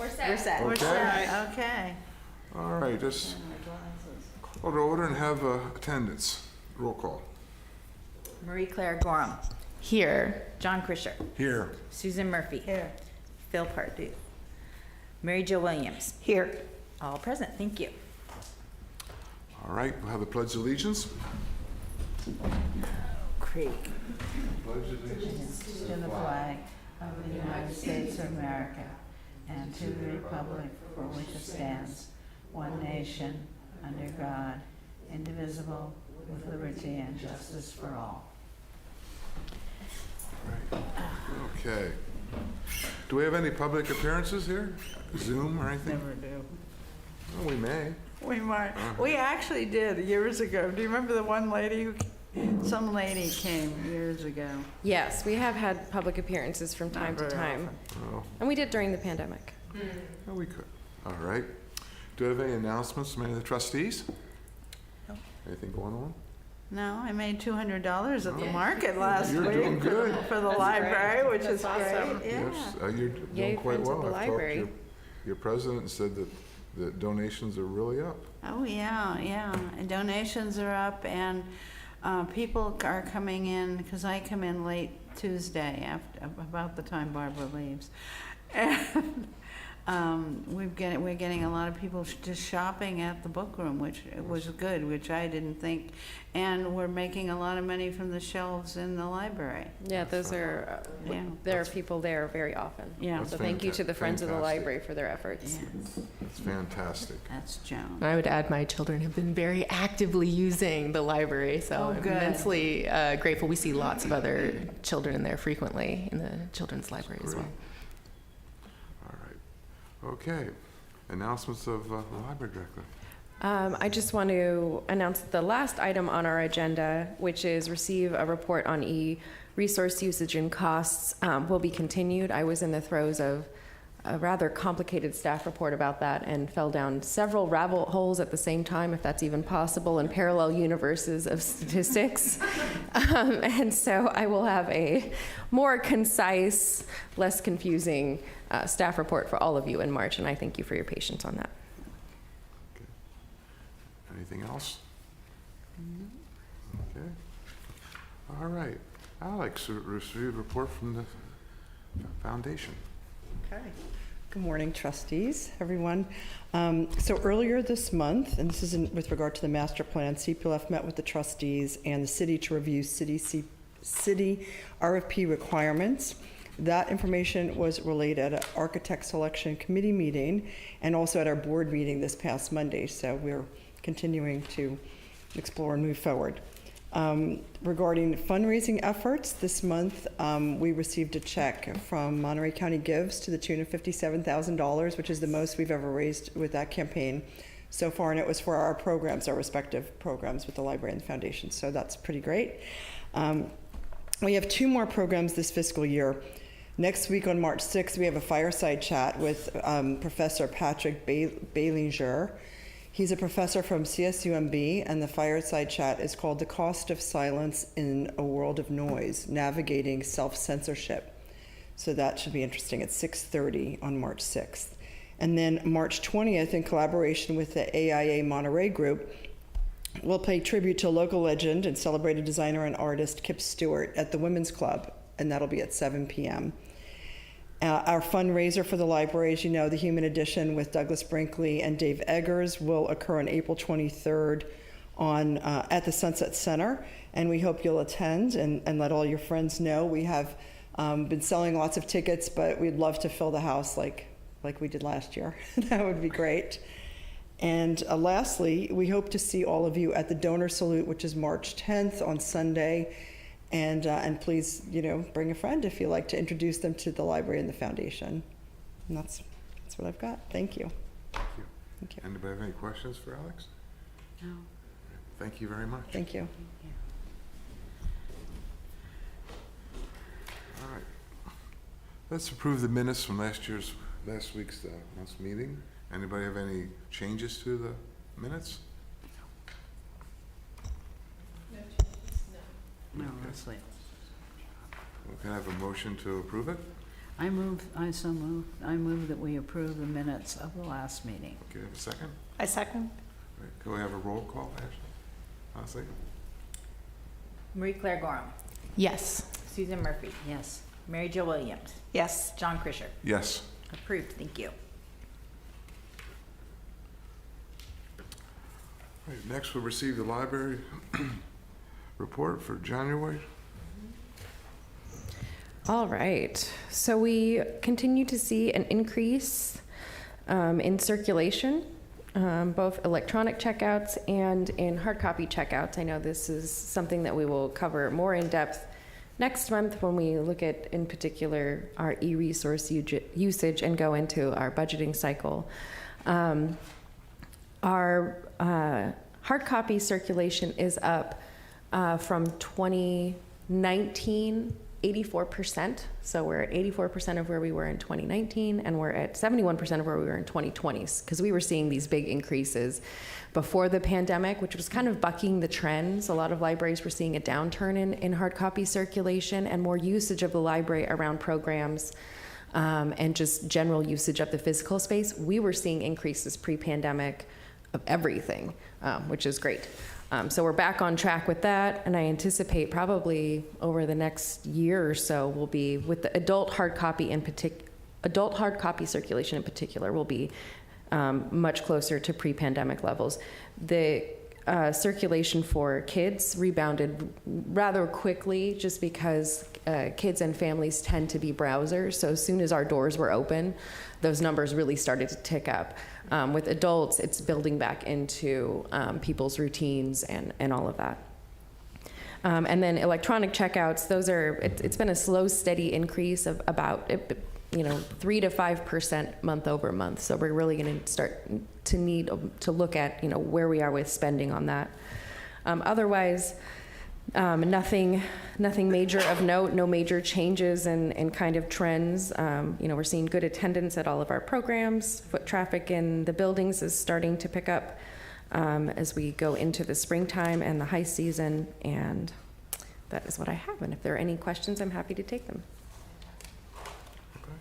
We're set. We're Okay. set, okay. All right, just call to order and have attendance. Roll call. Marie Claire Gorham. Here. John Krischer. Here. Susan Murphy. Here. Phil Pardue. Mary Jo Williams. Here. All present, thank you. All right, we'll have the Pledge of Allegiance. Creek. Pledge of Allegiance. To the flag of the United States of America and to the republic for which it stands, one nation, under God, indivisible, with liberty and justice for all. Right. Okay. Do we have any public appearances here? Zoom or anything? Never do. Oh, we may. We might. We actually did years ago. Do you remember the one lady who, some lady came years ago? Yes, we have had public appearances from time Not to very time. Oh, And we did during the pandemic. oh, we could. All right. Do we have any announcements from any of the trustees? No. Anything going on? No, I made $200 at the market last You're week doing good. for the That's library, great. which That's is awesome. great. Yeah. Yes, you're doing Yay, quite friends of well. the I've talked to library. your president and said that the donations are really up. Oh, yeah, yeah. And donations are up, and people are coming in, because I come in late Tuesday, after about the time Barbara leaves. And we're getting a lot of people just shopping at the book room, which was good, which I didn't think. And we're making a lot of money from the shelves in the library. Yeah, those are, Yeah. there are people there very often. Yeah. That's So thank you to the Friends of the fantastic. Library for their efforts. Yeah, It's fantastic. that's Joan. I would add my children have been very actively using the library, so Oh, I'm good. immensely grateful. We see lots of other children in there frequently in the children's library as well. Great. All right. Okay. Announcements of the library director. I just want to announce the last item on our agenda, which is receive a report on e-resource usage and costs, will be continued. I was in the throes of a rather complicated staff report about that and fell down several rabbit holes at the same time, if that's even possible, in parallel universes of statistics. And so I will have a more concise, less confusing staff report for all of you in March, and I thank you for your patience on that. Anything else? Okay. All right. Alex, receive a report from the foundation. Okay. Good morning, trustees, everyone. So earlier this month, and this is with regard to the master plan, CPLF met with the trustees and the city to review city RFP requirements. That information was relayed at an architect selection committee meeting and also at our board meeting this past Monday. So we're continuing to explore and move forward. Regarding fundraising efforts, this month we received a check from Monterey County Gives to the tune of $57,000, which is the most we've ever raised with that campaign so far, and it was for our programs, our respective programs with the library and the foundation, so that's pretty great. We have 2 more programs this fiscal year. Next week on March 6th, we have a fireside chat with Professor Patrick Bailinger. He's a professor from CSUMB, and the fireside chat is called The Cost of Silence in a World of Noise, Navigating Self-Censorship. So that should be interesting at 6:30 on March 6th. And then March 20th, in collaboration with the AIA Monterey Group, we'll pay tribute to local legend and celebrated designer and artist Kip Stewart at the Women's Club, and that'll be at 7 p.m. Our fundraiser for the library, as you know, the Human Edition with Douglas Brinkley and Dave Eggers, will occur on April 23rd at the Sunset Center, and we hope you'll attend and let all your friends know. We have been selling lots of tickets, but we'd love to fill the house like we did last year. That would be great. And lastly, we hope to see all of you at the Donor Salute, which is March 10th on Sunday. And please, bring a friend if you'd like to introduce them to the library and the foundation. And that's what I've got. Thank you. Thank you. Thank you. Anybody have any questions for Alex? No. Thank you very much. Thank you. All right. Let's approve the minutes from last week's month's meeting. Anybody have any changes to the minutes? No, let's leave. We can have a motion to approve it. I move that we approve the minutes of the last meeting. Okay, have a second? I second. All right, can we have a roll call, Ashley? Honestly? Marie Claire Gorham. Yes. Susan Murphy. Yes. Mary Jo Williams. Yes. John Krischer. Yes. Approved. Thank you. All right, next we'll receive the library report for January. All right. So we continue to see an increase in circulation, both electronic checkouts and in hard copy checkouts. I know this is something that we will cover more in depth next month when we look at, in particular, our e-resource usage and go into our budgeting cycle. Our hard copy circulation is up from 2019, 84%. So we're at 84% of where we were in 2019, and we're at 71% of where we were in 2020, because we were seeing these big increases before the pandemic, which was kind of bucking the trends. A lot of libraries were seeing a downturn in hard copy circulation and more usage of the library around programs and just general usage of the physical space. We were seeing increases pre-pandemic of everything, which is great. So we're back on track with that, and I anticipate probably over the next year or so we'll be, with the adult hard copy circulation in particular, will be much closer to pre-pandemic levels. The circulation for kids rebounded rather quickly just because kids and families tend to be browsers. So as soon as our doors were open, those numbers really started to tick up. With adults, it's building back into people's routines and all of that. And then electronic checkouts, it's been a slow, steady increase of about 3 to 5% month over month. So we're really going to start to need to look at where we are with spending on that. Otherwise, nothing major of note, no major changes in kind of trends. We're seeing good attendance at all of our programs. Foot traffic in the buildings is starting to pick up as we go into the springtime and the high season. And that is what I have. And if there are any questions, I'm happy to take them. Okay.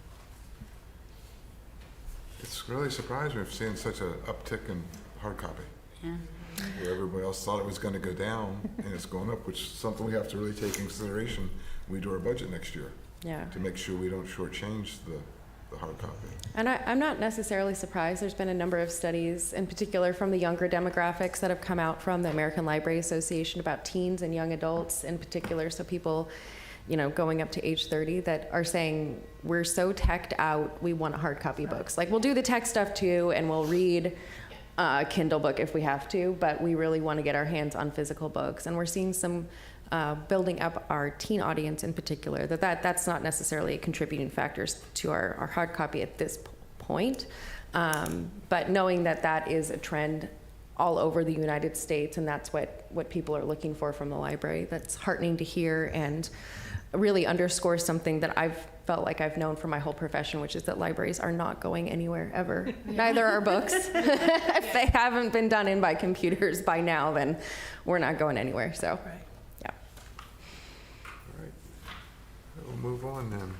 It's really surprising we've seen such an uptick in hard copy. Yeah. Where everybody else thought it was going to go down, and it's going up, which is something we have to really take in consideration when we do our budget next year. Yeah. To make sure we don't shortchange the hard copy. And I'm not necessarily surprised. There's been a number of studies, in particular from the younger demographics, that have come out from the American Library Association about teens and young adults in particular. So people, going up to age 30, that are saying, we're so teched out, we want hard copy books. Like, we'll do the tech stuff too, and we'll read a Kindle book if we have to, but we really want to get our hands on physical books. And we're seeing some building up our teen audience in particular, that's not necessarily a contributing factor to our hard copy at this point. But knowing that is a trend all over the United States, and that's what people are looking for from the library, that's heartening to hear and really underscores something that I've felt like I've known for my whole profession, which is that libraries are not going anywhere ever. Neither are books. If they haven't been done in by computers by now, then we're not going anywhere. So, yeah. All right. We'll move on then.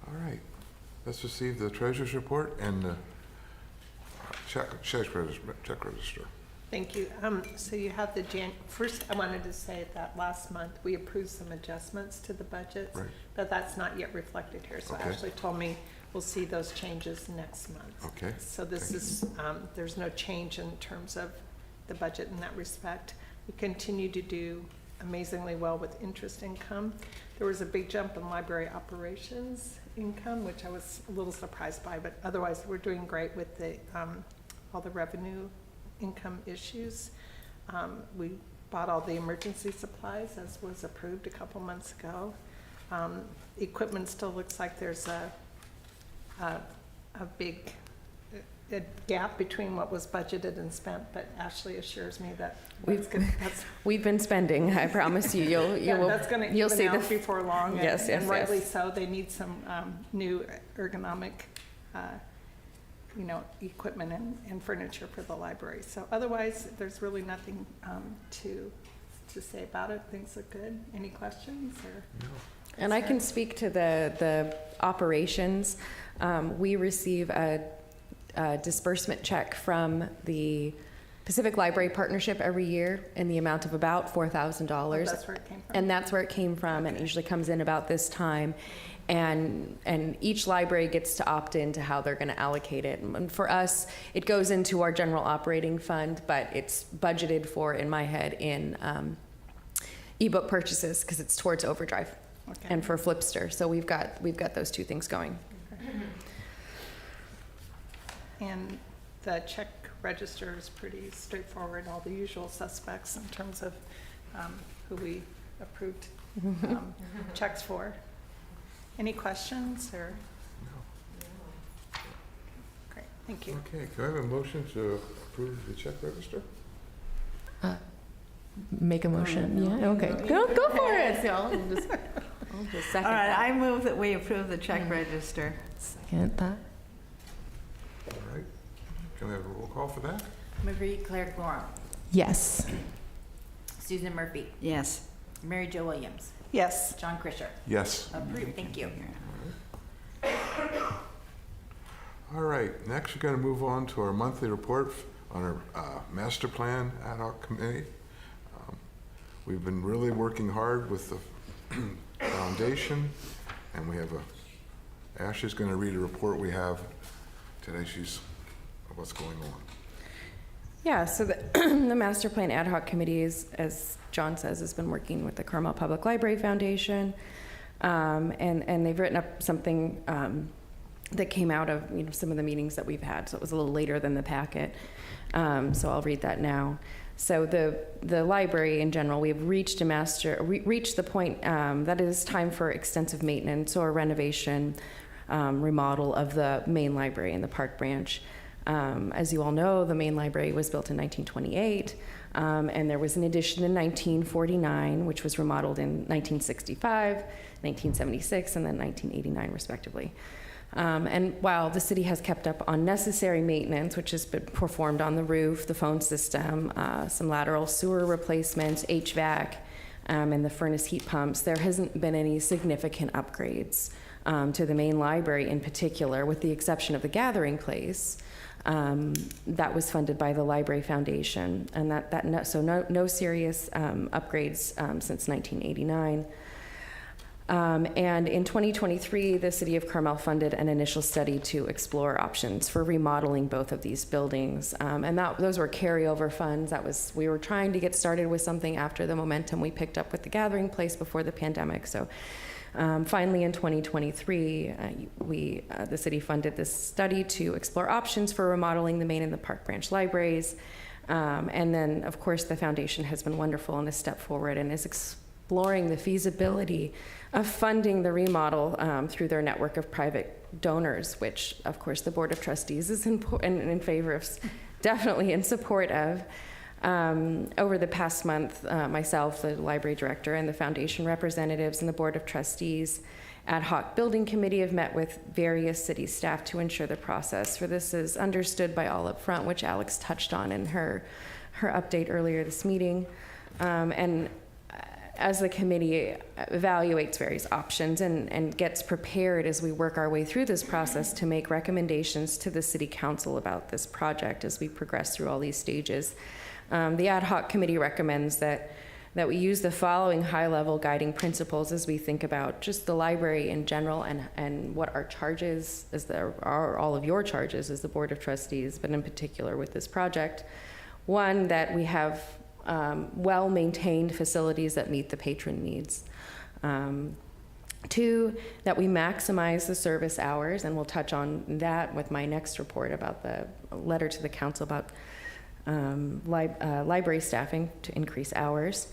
All right. Let's receive the treasurer's report and the check register. Thank you. So you have first I wanted to say that last month we approved some adjustments to the budgets, Right. but that's not yet reflected here. So Okay. Ashley told me we'll see those changes next month. Okay. So this Thank is, there's no change in terms of the budget in that respect. We continue to do amazingly well with interest income. There was a big jump in library operations income, which I was a little surprised by, but otherwise we're doing great with the all the revenue income issues. We bought all the emergency supplies as was approved a couple months ago. Equipment still looks like there's a big gap between what was budgeted and spent, but Ashley assures me that We've been spending. I promise you, that's going to you'll even see out before long. Yes, and yes, rightly yes. so. They need some new ergonomic, equipment and furniture for the library. So otherwise, there's really nothing to say about it. Things look good. Any questions? Or? And I can speak to the operations. We receive a disbursement check from the Pacific Library Partnership every year in the amount of about $4,000. That's where it came from. And that's where it came from, and it usually comes in about this time. And each library gets to opt in to how they're going to allocate it. And for us, it goes into our general operating fund, but it's budgeted for, in my head, in ebook purchases because it's towards Overdrive and for Flipster. So we've got those two things going. And the check register is pretty straightforward, all the usual suspects in terms of who we approved checks for. Any questions or? No. Great, thank you. Okay, can I have a motion to approve the check register? Make a motion. Yeah, okay. Go for it. I'll just second All right, that. I move that we approve the check register. Second that. All right. Can I have a roll call for that? Marie Claire Gorham, Yes. Susan Murphy, Yes. Mary Jo Williams, Yes, John Krischer. Yes. Approved, thank you. All right, next we're going to move on to our monthly report on our master plan ad hoc committee. We've been really working hard with the foundation, and we have Ashley's going to read a report we have today. She's what's going on. Yeah, so the Master Plan Ad Hoc Committee is, as John says, has been working with the Carmel Public Library Foundation, and they've written up something that came out of some of the meetings that we've had. So it was a little later than the packet, so I'll read that now. So the library in general, we've reached the point that it is time for extensive maintenance or renovation, remodel of the main library in the Park Branch. As you all know, the main library was built in 1928, and there was an addition in 1949, which was remodeled in 1965, 1976, and then 1989, respectively. And while the city has kept up on necessary maintenance, which has been performed on the roof, the phone system, some lateral sewer replacements, HVAC, and the furnace heat pumps, there hasn't been any significant upgrades to the main library in particular, with the exception of the gathering place. That was funded by the Library Foundation, and no serious upgrades since 1989. And in 2023, the City of Carmel funded an initial study to explore options for remodeling both of these buildings, and those were carryover funds. We were trying to get started with something after the momentum we picked up with the gathering place before the pandemic. So. Finally, in 2023, the city funded this study to explore options for remodeling the main and the Park Branch libraries. And then, of course, the foundation has been wonderful in a step forward and is exploring the feasibility of funding the remodel through their network of private donors, which, of course, the Board of Trustees is in favor of, definitely in support of. Over the past month, myself, the library director, and the foundation representatives and the Board of Trustees ad hoc building committee have met with various city staff to ensure the process for this is understood by all up front, which Alex touched on in her update earlier this meeting. And as the committee evaluates various options and gets prepared as we work our way through this process to make recommendations to the city council about this project as we progress through all these stages. The ad hoc committee recommends that we use the following high-level guiding principles as we think about just the library in general and what our charges are, all of your charges as the Board of Trustees, but in particular with this project. One, that we have well-maintained facilities that meet the patron needs. Two, that we maximize the service hours, and we'll touch on that with my next report about the letter to the council about library staffing to increase hours.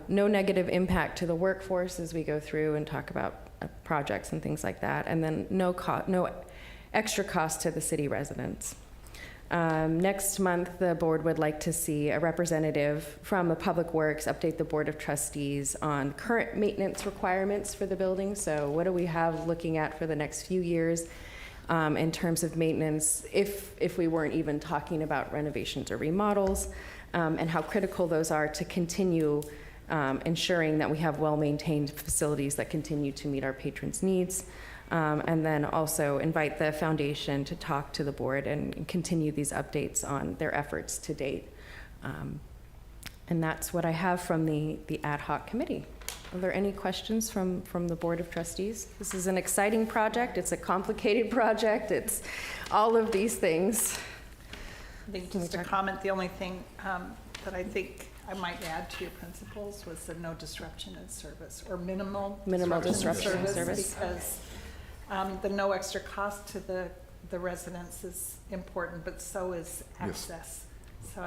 No negative impact to the workforce as we go through and talk about projects and things like that. And then no extra cost to the city residents. Next month, the board would like to see a representative from the Public Works update the Board of Trustees on current maintenance requirements for the building. So what do we have looking at for the next few years? In terms of maintenance, if we weren't even talking about renovations or remodels, and how critical those are to continue ensuring that we have well-maintained facilities that continue to meet our patrons' needs, and then also invite the foundation to talk to the board and continue these updates on their efforts to date. And that's what I have from the ad hoc committee. Are there any questions from the Board of Trustees? This is an exciting project. It's a complicated project. It's all of these things. I think just a comment, the only thing that I think I might add to your principles was the no disruption in service, or minimal disruption in service. Because the no extra cost to the residents is important, but so is access. So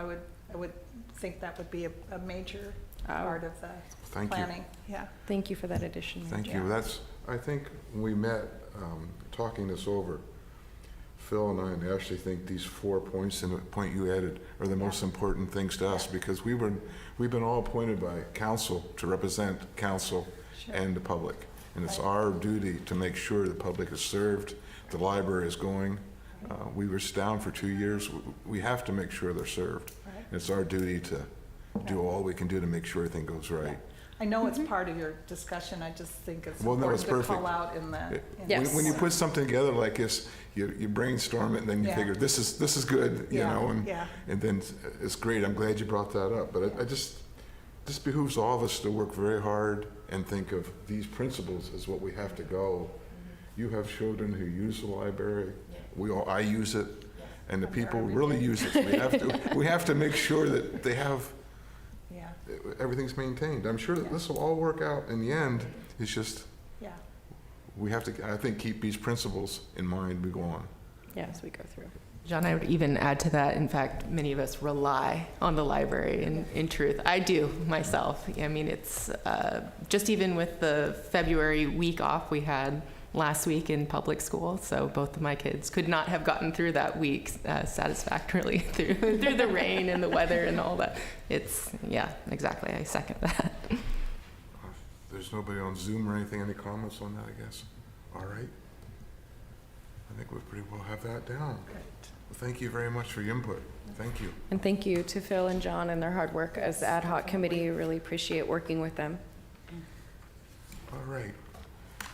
I would think that would be a major part of the Thank you. planning. Yeah. Thank you for that addition. Mary. Thank you. I think when we met, talking this over, Phil and I and Ashley think these 4 points and the point you added are the most important things to us, because we've been all appointed by council to represent council and the public. And it's our duty to make sure the public is served, the library is going. We were down for 2 years. We have to make sure they're served. Right. It's our duty to do all we can do to make sure everything goes right. I know it's part of your discussion. I just think it's Well, no, it's important to perfect. call out in the. Yes. When you put something together like this, you brainstorm it, and then you Yeah. figure, this is good, you Yeah, know, yeah. and then it's great. I'm glad you brought that up. But this behooves all of us to work very hard and think of these principles as what we have to go. You have children who use the library. I use it, and the people really use it. So we have to make sure that they have, Yeah, everything's maintained. I'm sure that this will all work out in the end. It's just, yeah. we have to, I think, keep these principles in mind we go on. Yeah, as we go through. John, I would even add to that, in fact, many of us rely on the library in truth. I do myself. I mean, it's just even with the February week off we had last week in public school, so both of my kids could not have gotten through that week satisfactorily through the rain and the weather and all that. Yeah, exactly. I second that. There's nobody on Zoom or anything, any comments on that, I guess? All right. I think we pretty well have that down. Great. Well, thank you very much for your input. Thank you. And thank you to Phil and John and their hard work as the ad hoc committee. Really appreciate working with them. All right.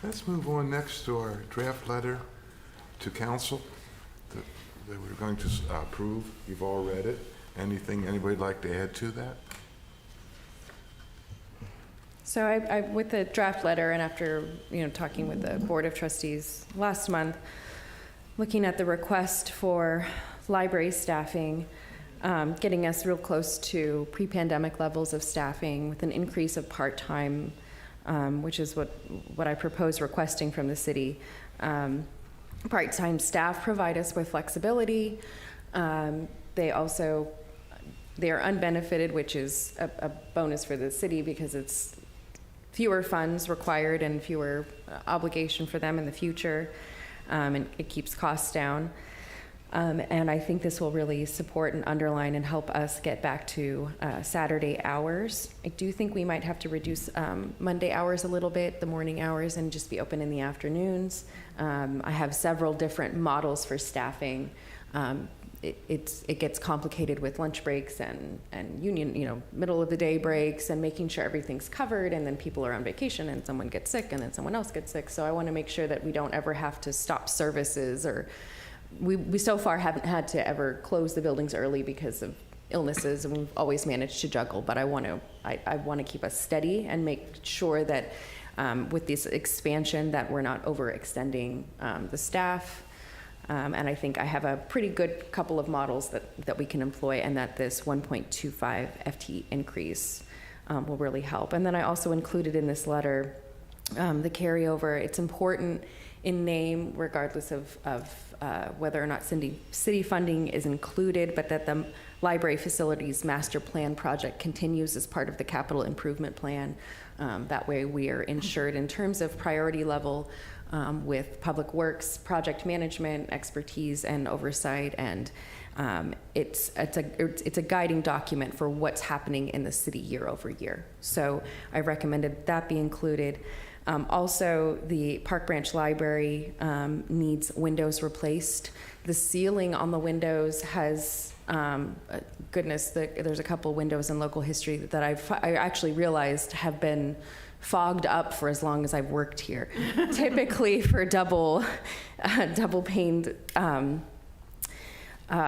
Let's move on next to our draft letter to council that we're going to approve. You've all read it. Anything anybody'd like to add to that? So I with the draft letter, and after talking with the Board of Trustees last month, looking at the request for library staffing, getting us real close to pre-pandemic levels of staffing with an increase of part-time, which is what I propose requesting from the city. Part-time staff provide us with flexibility. They are unbenefited, which is a bonus for the city because it's fewer funds required and fewer obligation for them in the future, and it keeps costs down. And I think this will really support and underline and help us get back to Saturday hours. I do think we might have to reduce Monday hours a little bit, the morning hours, and just be open in the afternoons. I have several different models for staffing. It gets complicated with lunch breaks and union, middle of the day breaks and making sure everything's covered, and then people are on vacation and someone gets sick and then someone else gets sick. So I want to make sure that we don't ever have to stop services, or we so far haven't had to ever close the buildings early because of illnesses, and we've always managed to juggle. But I want to keep us steady and make sure that with this expansion that we're not overextending the staff. And I think I have a pretty good couple of models that we can employ, and that this 1.25 FTE increase will really help. And then I also included in this letter the carryover. It's important in name, regardless of whether or not city funding is included, but that the library facilities master plan project continues as part of the capital improvement plan. That way we are insured in terms of priority level with public works, project management, expertise, and oversight. And it's a guiding document for what's happening in the city year over year. So I recommended that be included. Also, the Park Branch Library needs windows replaced. The ceiling on the windows has, there's a couple windows in local history that I actually realized have been fogged up for as long as I've worked here. Typically for double paned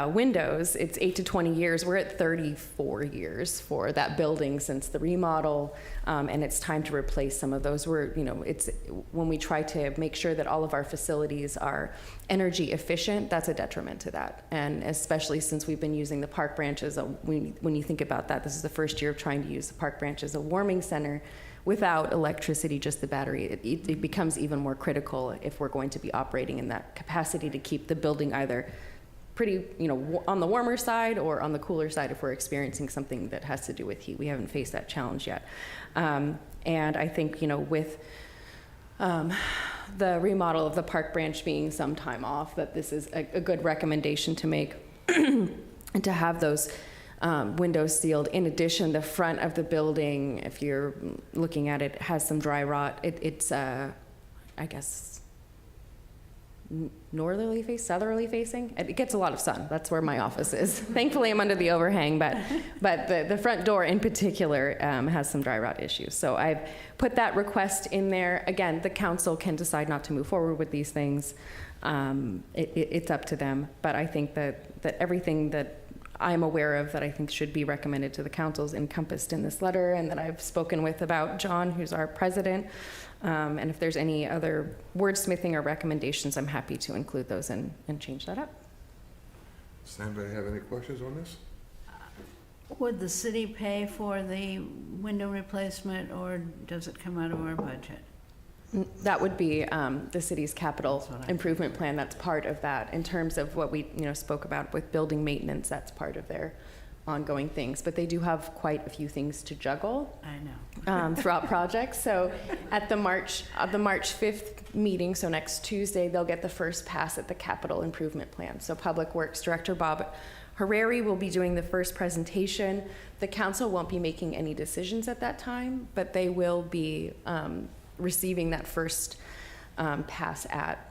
windows, it's 8 to 20 years. We're at 34 years for that building since the remodel, and it's time to replace some of those. It's when we try to make sure that all of our facilities are energy efficient, that's a detriment to that. And especially since we've been using the Park Branch when you think about that, this is the first year of trying to use the Park Branch as a warming center without electricity, just the battery. It becomes even more critical if we're going to be operating in that capacity to keep the building either pretty, on the warmer side or on the cooler side if we're experiencing something that has to do with heat. We haven't faced that challenge yet. And I think, with the remodel of the Park Branch being some time off, that this is a good recommendation to make and to have those windows sealed. In addition, the front of the building, if you're looking at it, has some dry rot. It's, I guess, southerly facing. It gets a lot of sun. That's where my office is. Thankfully, I'm under the overhang, but the front door in particular has some dry rot issues. So I've put that request in there. Again, the council can decide not to move forward with these things. It's up to them. But I think that everything that I'm aware of that I think should be recommended to the council is encompassed in this letter, and that I've spoken with about John, who's our president. And if there's any other wordsmithing or recommendations, I'm happy to include those and change that up. Does anybody have any questions on this? Would the city pay for the window replacement, or does it come out of our budget? That would be the city's capital That's what I improvement plan. That's part of that. In terms of what we spoke about with building maintenance, that's part of their ongoing things. But they do have quite a few things to juggle I know. throughout projects. So at the March 5th meeting, so next Tuesday, they'll get the first pass at the capital improvement plan. So Public Works Director Bob Harari will be doing the first presentation. The council won't be making any decisions at that time, but they will be receiving that first pass at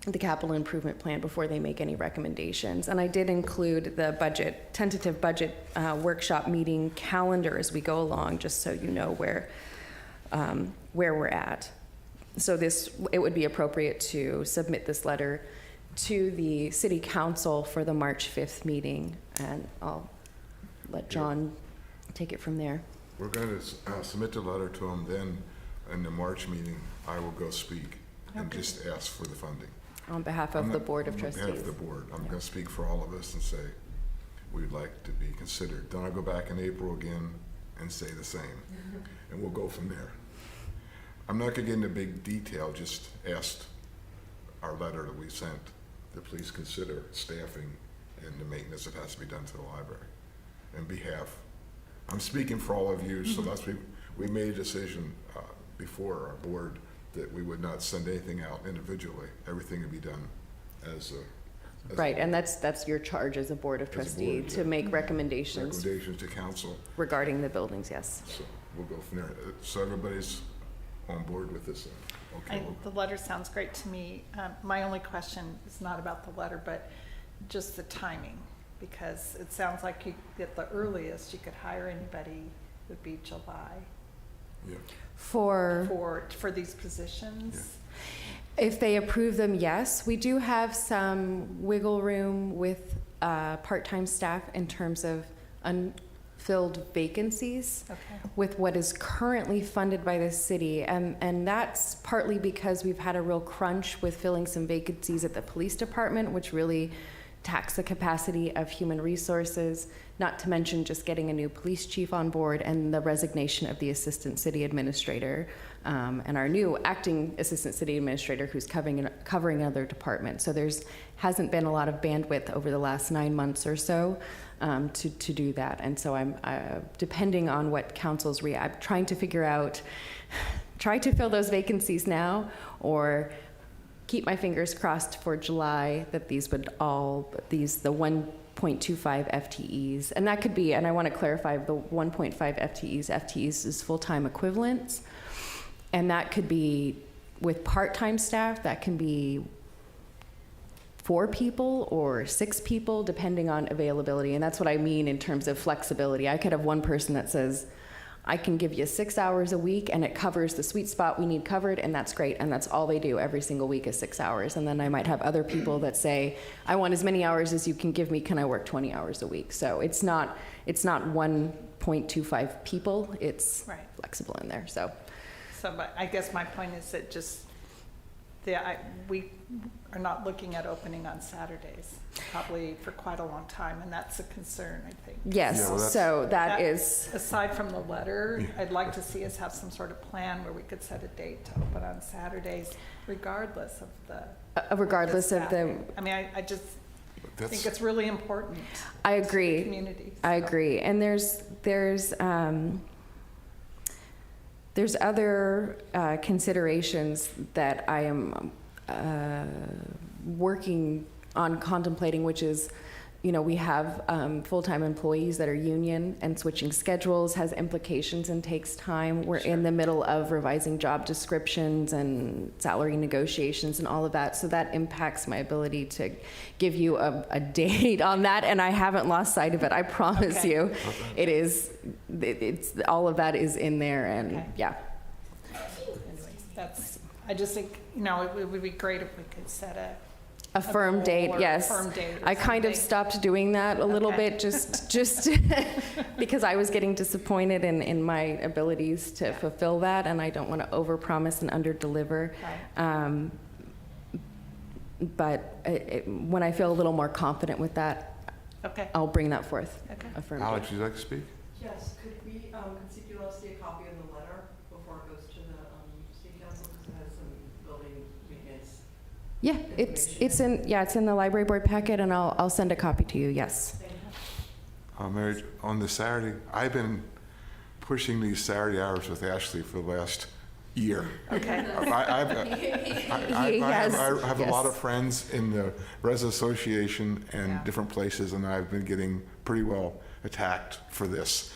the capital improvement plan before they make any recommendations. And I did include the tentative budget workshop meeting calendar as we go along, just so you know where we're at. So it would be appropriate to submit this letter to the city council for the March 5th meeting, and I'll let John take it from there. We're going to submit the letter to them, then in the March meeting, I will go speak and just ask for the funding. On behalf of the Board of Trustees. On behalf of the board. I'm going to speak for all of us and say, we'd like to be considered. Then I'll go back in April again and say the same, and we'll go from there. I'm not going to get into big detail, just asked our letter that we sent to please consider staffing and the maintenance that has to be done to the library. In behalf, I'm speaking for all of you, so that's we made a decision before our board that we would not send anything out individually. Everything would be done as right, and that's your charge as a Board of Trustees to make recommendations to council regarding the buildings, yes. So we'll go from there. So everybody's on board with this? Okay. The letter sounds great to me. My only question is not about the letter, but just the timing, because it sounds like at the earliest you could hire anybody would be July. Yeah. For these positions. Yeah. If they approve them, yes. We do have some wiggle room with part-time staff in terms of unfilled vacancies with what is currently funded by the city. And that's partly because we've had a real crunch with filling some vacancies at the police department, which really tax the capacity of human resources, not to mention just getting a new police chief on board and the resignation of the assistant city administrator and our new acting assistant city administrator who's covering another department. So hasn't been a lot of bandwidth over the last 9 months or so to do that. And so I'm depending on what council's I'm trying to figure out, try to fill those vacancies now, or keep my fingers crossed for July that the 1.25 FTEs, and that could be, and I want to clarify, the 1.5 FTEs is full-time equivalents, And that could be with part-time staff, that can be 4 people or 6 people, depending on availability. And that's what I mean in terms of flexibility. I could have one person that says, I can give you 6 hours a week and it covers the sweet spot we need covered, and that's great. And that's all they do every single week is 6 hours. And then I might have other people that say, I want as many hours as you can give me. Can I work 20 hours a week? So it's not 1.25 people. It's Right. flexible in there. So But I guess my point is that just, we are not looking at opening on Saturdays, probably for quite a long time, and that's a concern, I think. yes, Yeah, well, that's- so that That- is, Aside from the letter, I'd like to see us have some sort of plan where we could set a date to open on Saturdays, regardless of regardless of the, staffing. I mean, I just think That's, it's really important I to the agree. community. I so. agree. And there's other considerations that I am working on contemplating, which is, you know, we have full-time employees that are union, and switching schedules has implications and takes time. We're in the middle of revising job descriptions and salary negotiations and all of that, so that impacts my ability to give you a date on that, and I haven't lost sight of it. I promise Okay. you, it's all of that is in there, and Okay. yeah. Anyways, I just think, you know, it would be great if we could set A firm goal date, or a yes. firm date or I kind of something. stopped doing that a little Okay. bit, just because I was getting disappointed in my abilities to fulfill that, and I don't want to overpromise and underdeliver. Right. But when I feel a little more confident with that, Okay, I'll bring that forth. okay. A firm Alex, date. would you like to speak? Yes, could CPL see a copy of the letter before it goes to the city council, because it has some building maintenance? Yeah, it's in the library board packet, and I'll send a copy to you. Yes. Mary, on the Saturday, I've been pushing these Saturday hours with Ashley for the last year. Okay. I have a lot of Yes. friends in the Res Association and Yeah. different places, and I've been getting pretty well attacked for this.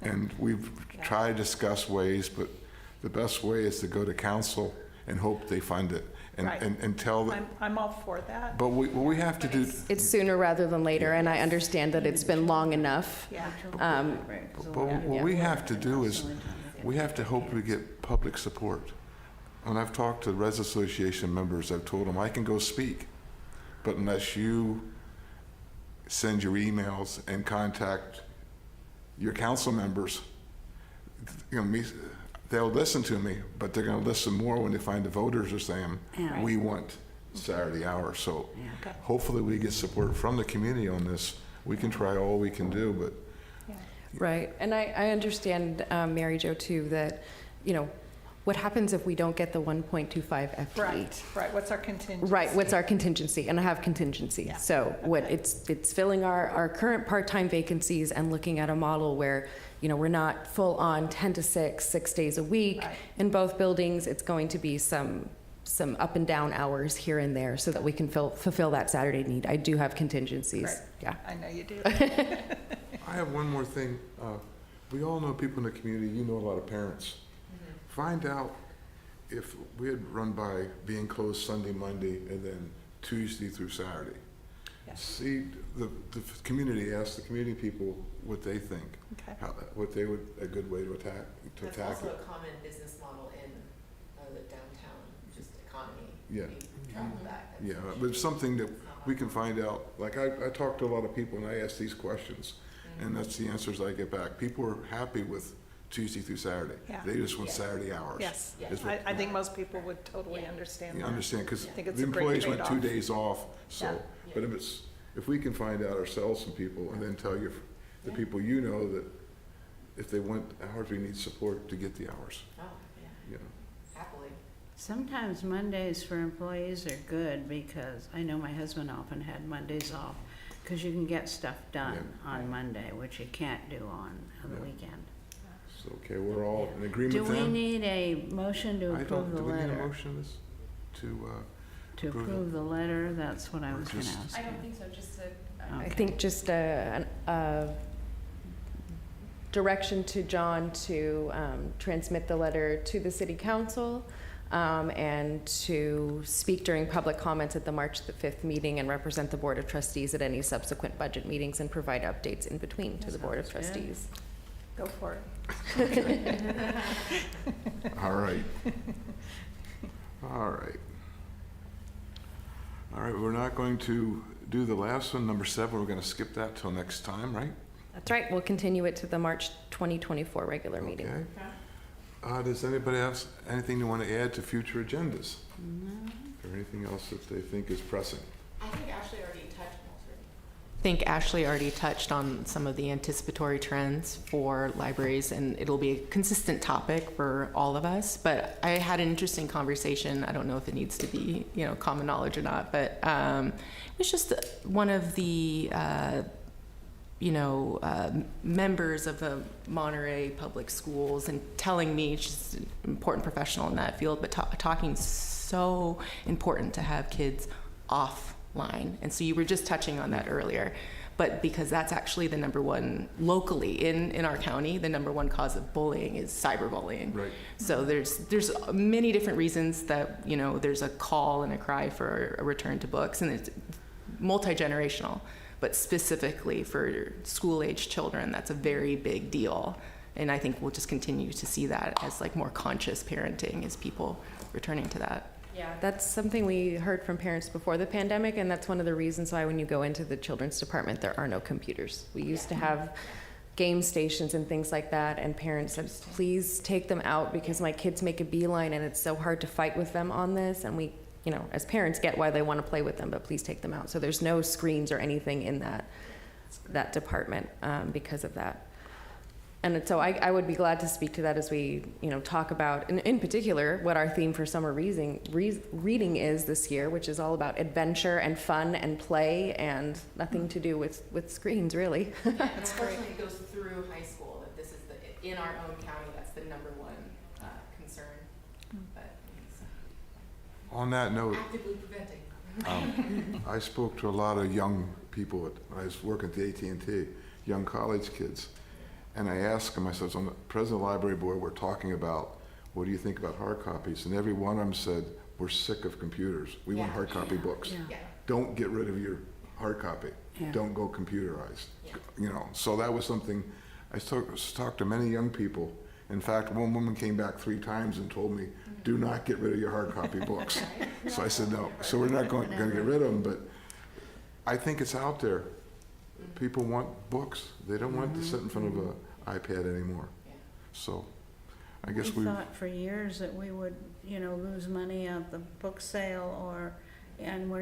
And we've tried to discuss ways, but the best way is to go to council and hope they fund it, and, Right. and tell them. I'm all for that. But what we have to do, It's sooner rather than later, and I understand that it's been long enough. Yeah. but what we have to do is, we have to hope we get public support. When I've talked to Res Association members, I've told them, I can go speak, but unless you send your emails and contact your council members, you know, they'll listen to me, but they're gonna listen more when they find the voters are saying, Yeah. we want Saturday hours. So Okay. hopefully we get support from the community on this. We can try all we can do, but Right, and I understand, Mary Jo, too, that, you know, what happens if we don't get the 1.25 FTE? Right, what's our contingency? Right, what's our contingency? And I have contingency. Yeah. So what, Okay. it's filling our current part-time vacancies and looking at a model where, you know, we're not full on 10 to 6 days a week. Right. In both buildings, it's going to be some up and down hours here and there so that we can fulfill that Saturday need. I do have contingencies, Right. yeah. I know you do. I have one more thing. We all know people in the community, you know a lot of parents. Find out if we had run by being closed Sunday, Monday, and then Tuesday through Saturday. Yeah. See, the community, ask the community people what they think, Okay. what they would, a good way to attack That's it. also a common business model in the downtown, just economy. Yeah. We travel that. Yeah, but it's something that we can find out. Like, I talk to a lot of people and I ask these questions, and that's the answers I get back. People are happy with Tuesday through Saturday. Yeah. They just want Yeah. Saturday hours. Yes, Is what- I think most people would totally understand You that. understand, because I think it's the a great employees went 2 trade-off. days off, so, Yeah. but if we can find out ourselves some people and then tell the people you know that if they want hours, we need support to get the hours, Oh, yeah, you know. happily. Sometimes Mondays for employees are good, because I know my husband often had Mondays off, because you can get stuff done on Monday, which you can't do on the Yeah. weekend. So, okay, we're all in Do agreement we then? need a motion to I approve don't, the do we need a letter? motion on this? To approve it? approve the letter, that's what I Or was gonna just- ask. think so, just Okay. I think just direction to John to transmit the letter to the city council and to speak during public comments at the March the 5th meeting and represent the Board of Trustees at any subsequent budget meetings and provide updates in between to the Board of Sounds good. Trustees. Go for it. All right. All right. All right, we're not going to do the last one, number 7. We're going to skip that till next time, right? That's right. We'll continue it to the March 2024 regular meeting. Okay. Does anybody else, anything they want to add to future agendas? Or anything else that they think is pressing? I think Ashley already touched on some of the anticipatory trends for libraries, and it'll be a consistent topic for all of us. But I had an interesting conversation. I don't know if it needs to be, common knowledge or not, but it was just one of the, members of the Monterey Public Schools and telling me, she's an important professional in that field, but talking so important to have kids offline. And so you were just touching on that earlier, but because that's actually the number one locally in our county, the number one cause of bullying is cyberbullying. Right. So there's many different reasons that, there's a call and a cry for a return to books, and it's multi-generational, but specifically for school-age children, that's a very big deal. And I think we'll just continue to see that as like more conscious parenting as people returning to that. Yeah, that's something we heard from parents before the pandemic, and that's one of the reasons why when you go into the children's department, there are no computers. We used to have game stations and things like that, and parents said, please take them out because my kids make a beeline and it's so hard to fight with them on this, and we, as parents get why they want to play with them, but please take them out. So there's no screens or anything in that department because of that. And so I would be glad to speak to that as we, talk about, in particular, what our theme for summer reading is this year, which is all about adventure and fun and play and nothing to do with screens, really. And unfortunately, it goes through high school that this is in our own county, that's the number one concern. But On that note, actively preventing. I spoke to a lot of young people when I was working at the AT&T, young college kids. And I asked them, I said, on the president of the library board, we're talking about, what do you think about hard copies? And every one of them said, we're sick of computers. We want hard copy books. Yeah. Don't get rid of your hard copy. Yeah. Don't go computerized. So that was something, I talked to many young people. In fact, one woman came back 3 times and told me, do not get rid of your hard copy books. So I said, no. So we're not going to get rid of them, but I think it's out there. People want books. They don't want to sit in front of an iPad anymore. So I guess we thought for years that we would, lose money at the book sale and we're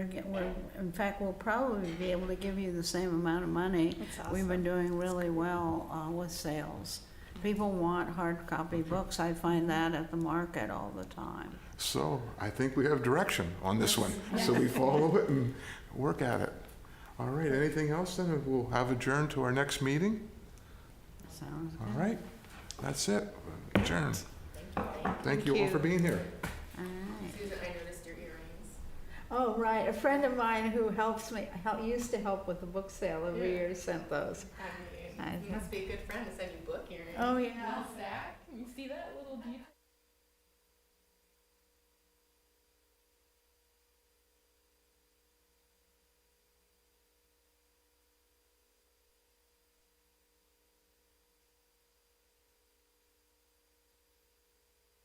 in fact, we'll probably be able to give you the same amount of money. That's awesome. We've been doing really well with sales. People want hard copy books. I find that at the market all the time. So I think we have direction on this one. So we follow it and work at it. All right, anything else then? We'll have adjourned to our next meeting. Sounds good. All right, that's it. Adjourned. Thank you all for being here. All right. Susan, I noticed your earrings. Oh, right. A friend of mine who used to help with the book sale every year sent those. You must be a good friend to send you book earrings. Oh, yeah. Sad.